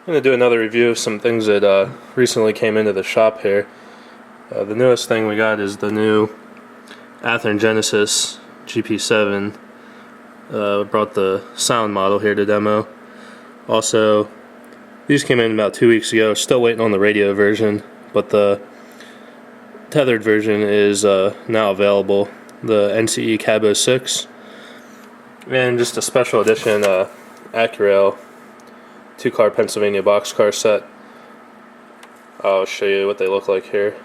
I'm going to do another review of some things that recently came into the shop here. The newest thing we got is the new Athearn Genesis GP7. Brought the sound model here to demo. Also, these came in about 2 weeks ago. Still waiting on the radio version, but the tethered version is now available. The NCE Cab06, and just a special edition Acurail 2-car Pennsylvania boxcar set. I'll show you what they look like here.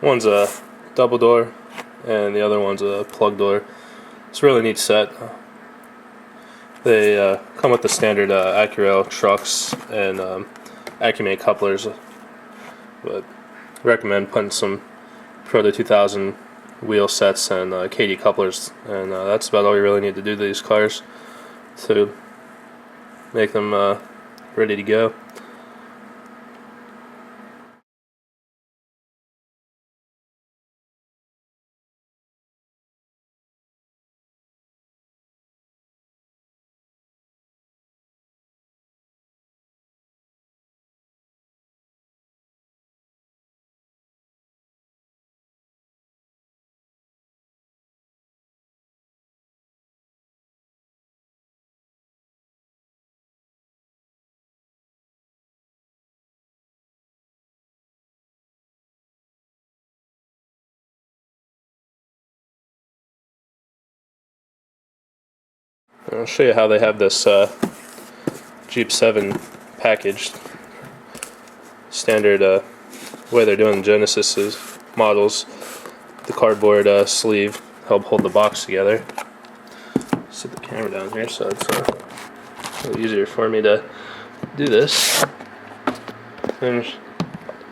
One's a double door and the other one's a plug door. It's a really neat set. They come with the standard Acurail trucks and Acumate couplers, but recommend putting some Proto 2000 wheel sets and KD couplers, and that's about all you really need to do to these cars to make them ready to go. I'll show you how they have this GP7 packaged. Standard way they're doing Genesis models. The cardboard sleeve help hold the box together. Set the camera down here so it's a little easier for me to do this. And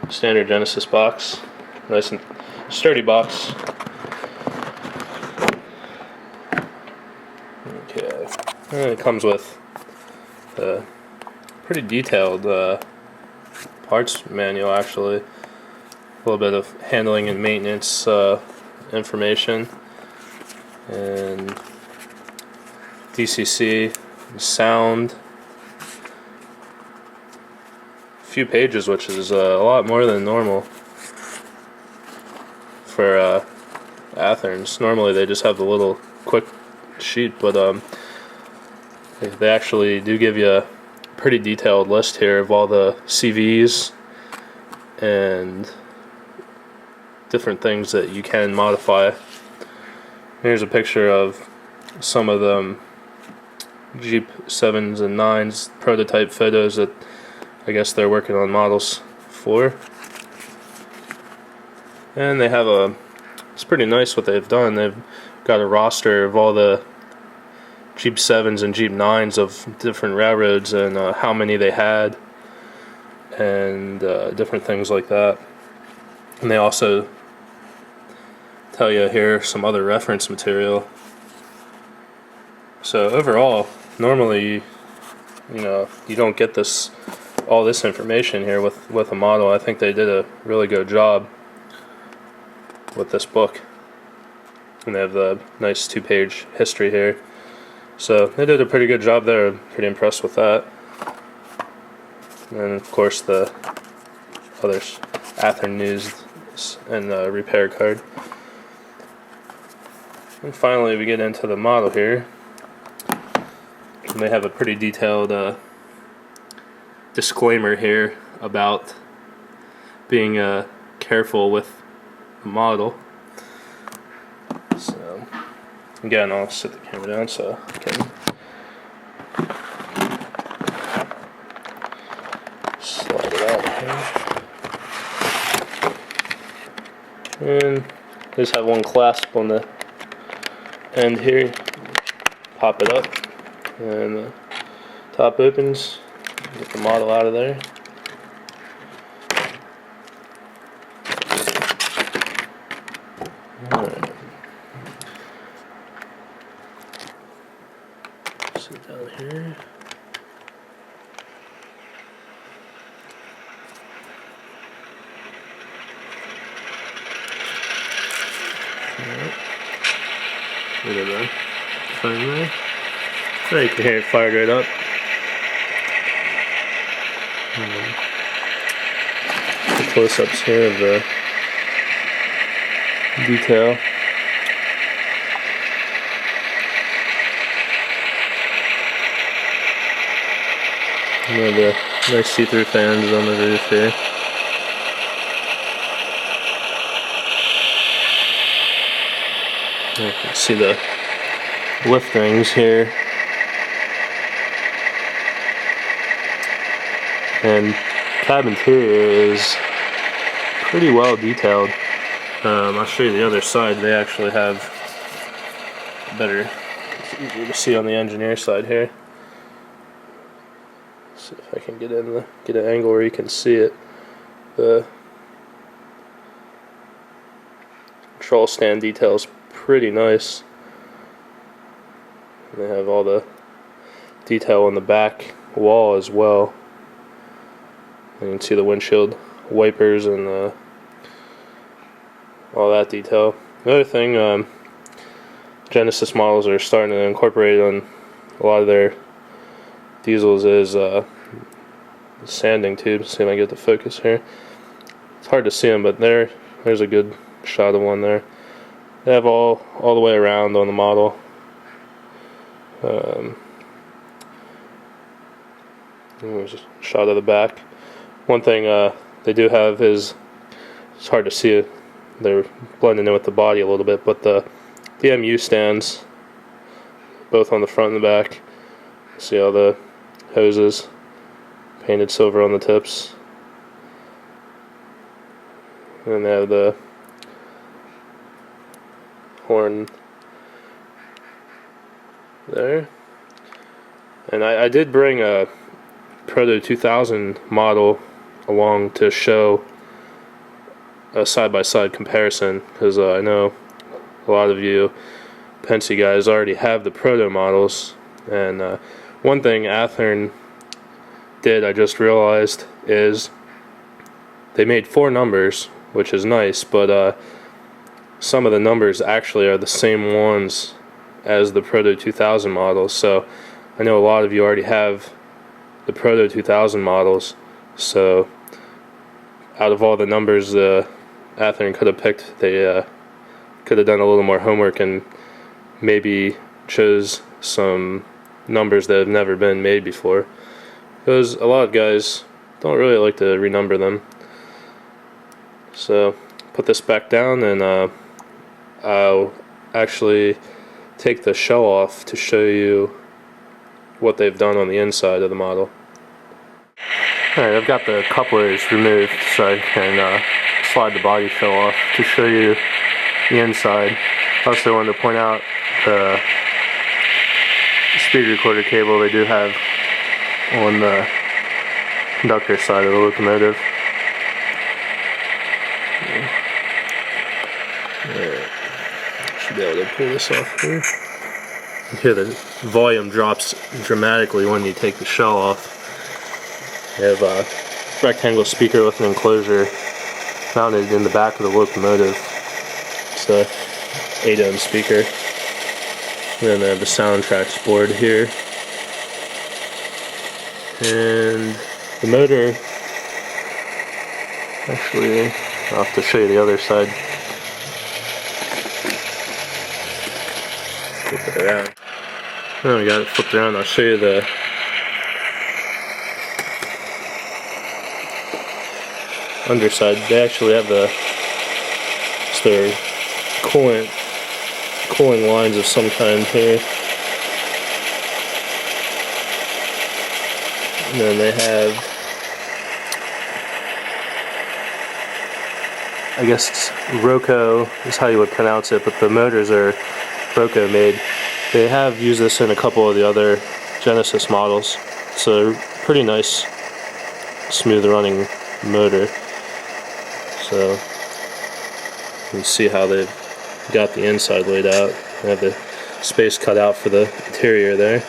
standard Genesis box, nice and sturdy box. Okay, and it comes with a pretty detailed parts manual, actually. A little bit of handling and maintenance information, and DCC, sound. A few pages, which is a lot more than normal for Athearns. Normally they just have the little quick sheet, but they actually do give you a pretty detailed list here of all the CVs and different things that you can modify. Here's a picture of some of the GP7s and 9s prototype photos that I guess they're working on models for. And they have it's pretty nice what they've done. They've got a roster of all the GP7s and GP9s of different railroads and how many they had and different things like that. And they also tell you here some other reference material. So overall, normally you don't get all this information here with a model. I think they did a really good job with this book. And they have the nice 2-page history here. So they did a pretty good job there. I'm pretty impressed with that. And of course the other Athearn news and repair card. And finally we get into the model here. And they have a pretty detailed disclaimer here about being careful with the model. So again, I'll set the camera down so I can slide it out here. And just have one clasp on the end here. Pop it up, and the top opens. Get the model out of there. Alright. Sit down here. Look at that phone there. There you can hear it fired right up. The close-ups here of the detail. One of the nice see-through fans on the roof here. You can see the lift rings here. And cab interior is pretty well detailed. I'll show you the other side. They actually have better, it's easier to see on the engineer side here. See if I can get an angle where you can see it. The control stand detail is pretty nice. And they have all the detail on the back wall as well. You can see the windshield wipers and all that detail. The other thing, Genesis models are starting to incorporate on a lot of their diesels is sanding tubes. See if I get the focus here. It's hard to see them, but there's a good shot of one there. They have all the way around on the model. There's a shot of the back. One thing they do have is, it's hard to see it. They're blending in with the body a little bit, but the MU stands, both on the front and the back. See all the hoses painted silver on the tips. And they have the horn there. And I did bring a Proto 2000 model along to show a side-by-side comparison, because I know a lot of you Penske guys already have the Proto models. And one thing Athearn did, I just realized, is they made 4 numbers, which is nice, but some of the numbers actually are the same ones as the Proto 2000 models. So I know a lot of you already have the Proto 2000 models, so out of all the numbers Athearn could have picked, they could have done a little more homework and maybe chose some numbers that have never been made before, because a lot of guys don't really like to renumber them. So put this back down, and I'll actually take the shell off to show you what they've done on the inside of the model. Alright, I've got the couplers removed so I can slide the body shell off to show you the inside. I also wanted to point out the speed recorder cable they do have on the conductor side of the locomotive. Should be able to pull this off here. You hear the volume drops dramatically when you take the shell off. You have a rectangle speaker with an enclosure mounted in the back of the locomotive. It's a 8-ohm speaker. And then they have the soundtracks board here. And the motor, actually, I'll have to show you the other side. Flip it around. Oh, we got it flipped around. I'll show you the underside. They actually have it's their cooling lines of some kind here. And then they have, I guess Roco is how you would pronounce it, but the motors are Proto made. They have used this in a couple of the other Genesis models. It's a pretty nice, smooth running motor. So you can see how they've got the inside laid out. They have the space cut out for the interior there.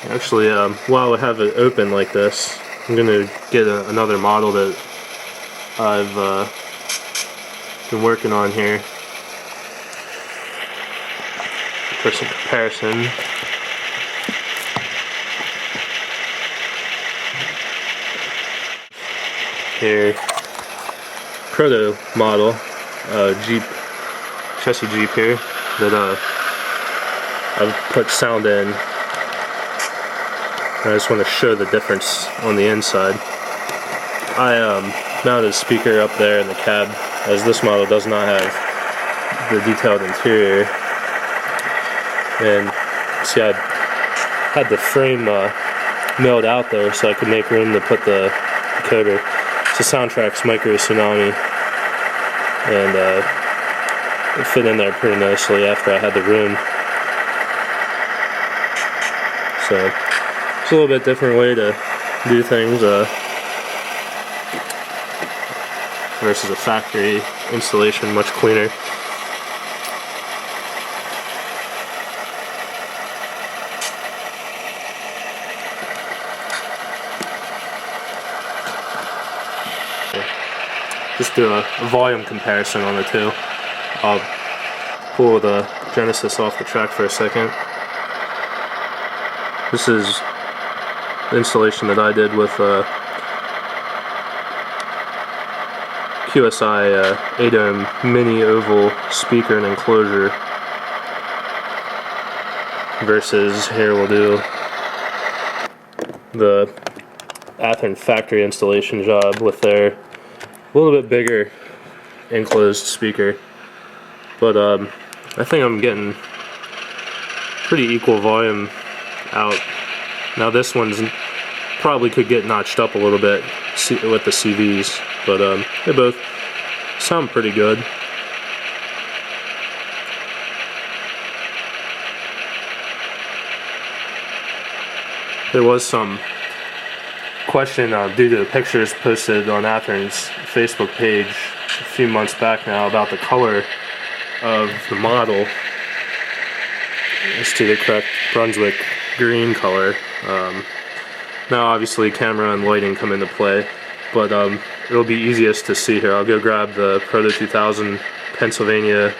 Actually, while I have it open like this, I'm going to get another model that I've been working on here for some comparison. Here, Proto model, Jeep, chassis Jeep here, that I've put sound in. I just want to show the difference on the inside. I mounted a speaker up there in the cab, as this model does not have the detailed interior. And see, I had the frame milled out there so I could make room to put the decoder. It's a Soundtrax Micro Tsunami, and it fit in there pretty nicely after I had the room. So it's a little bit different way to do things versus a factory installation, much cleaner. Just do a volume comparison on the two. I'll pull the Genesis off the track for a second. This is the installation that I did with QSI 8-ohm mini oval speaker and enclosure versus here we'll do the Athearn factory installation job with their a little bit bigger enclosed speaker, but I think I'm getting pretty equal volume out. Now this one's probably could get notched up a little bit with the CVs, but they both sound pretty good. There was some question due to the pictures posted on Athearn's Facebook page a few months back now about the color of the model as to the correct Brunswick green color. Now obviously camera and lighting come into play, but it'll be easiest to see here. I'll go grab the Proto 2000 Pennsylvania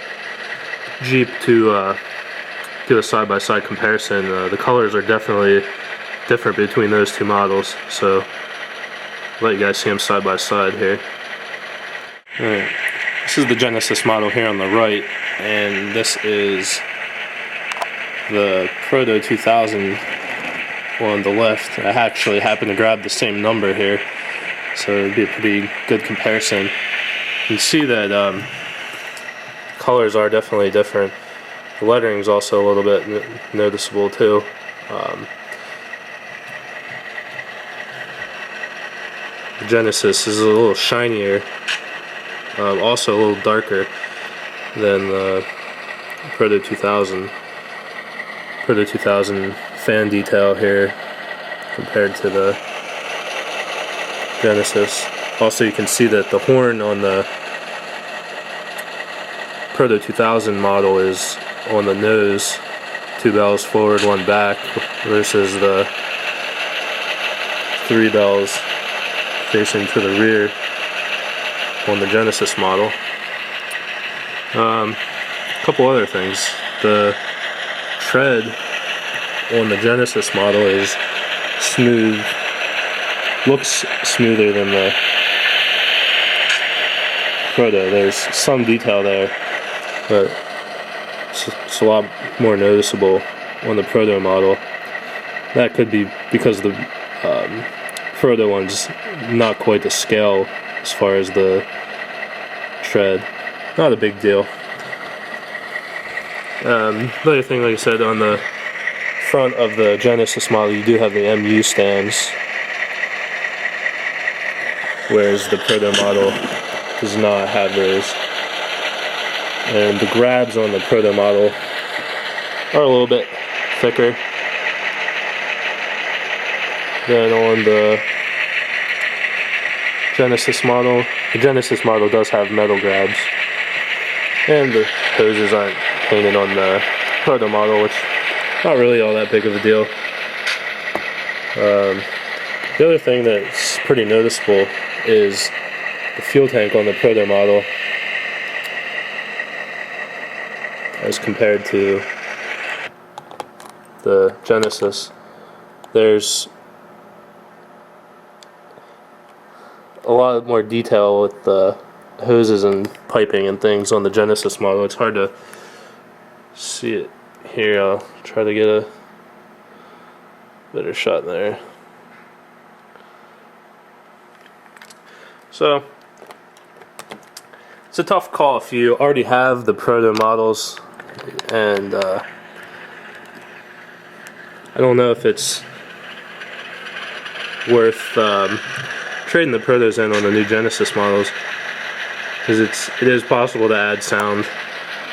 Jeep to do a side-by-side comparison. The colors are definitely different between those two models, so I'll let you guys see them side by side here. Alright, this is the Genesis model here on the right, and this is the Proto 2000 on the left. I actually happened to grab the same number here, so it'd be a pretty good comparison. You can see that colors are definitely different. The lettering is also a little bit noticeable too. The Genesis is a little shinier, also a little darker than the Proto 2000. Proto 2000 fan detail here compared to the Genesis. Also, you can see that the horn on the Proto 2000 model is on the nose, 2 bells forward, 1 back, versus the 3 bells facing to the rear on the Genesis model. A couple other things. The tread on the Genesis model is smooth, looks smoother than the Proto. There's some detail there, but it's a lot more noticeable on the Proto model. That could be because the Proto one's not quite to scale as far as the tread. Not a big deal. Another thing, like I said, on the front of the Genesis model, you do have the MU stands, whereas the Proto model does not have those. And the grabs on the Proto model are a little bit thicker than on the Genesis model. The Genesis model does have metal grabs, and the hoses aren't painted on the Proto model, which is not really all that big of a deal. The other thing that's pretty noticeable is the fuel tank on the Proto model as compared to the Genesis. There's a lot more detail with the hoses and piping and things on the Genesis model. It's hard to see it here. I'll try to get a better shot there. So it's a tough call if you already have the Proto models, and I don't know if it's worth trading the Protos in on the new Genesis models, because it is possible to add sound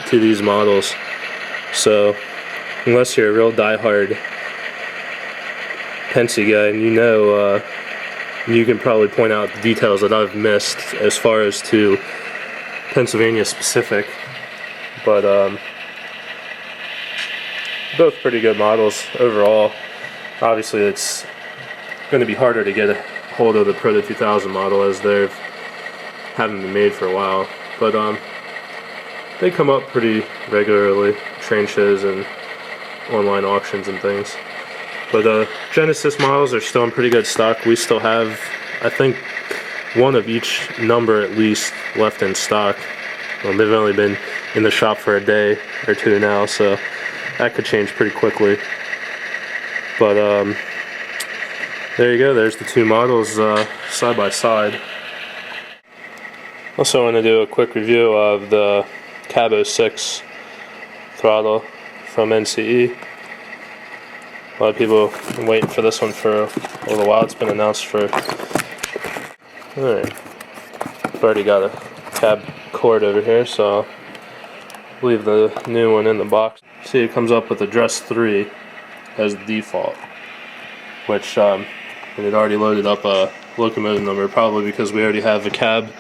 to these models. So unless you're a real diehard Penske guy, and you can probably point out the details that I've missed as far as to Pennsylvania specific, but both pretty good models overall. Obviously it's going to be harder to get a hold of the Proto 2000 model, as they haven't been made for a while, but they come up pretty regularly, train shows and online auctions and things. But Genesis models are still in pretty good stock. We still have, I think, one of each number at least left in stock. Well, they've only been in the shop for a day or two now, so that could change pretty quickly. But there you go, there's the two models side by side. Also want to do a quick review of the Cab06 throttle from NCE. A lot of people have been waiting for this one for a little while. It's been announced for... Alright. I've already got a cab cord over here, so I'll leave the new one in the box. See, it comes up with address 3 as the default, which and it already loaded up a locomotive number, probably because we already have a cab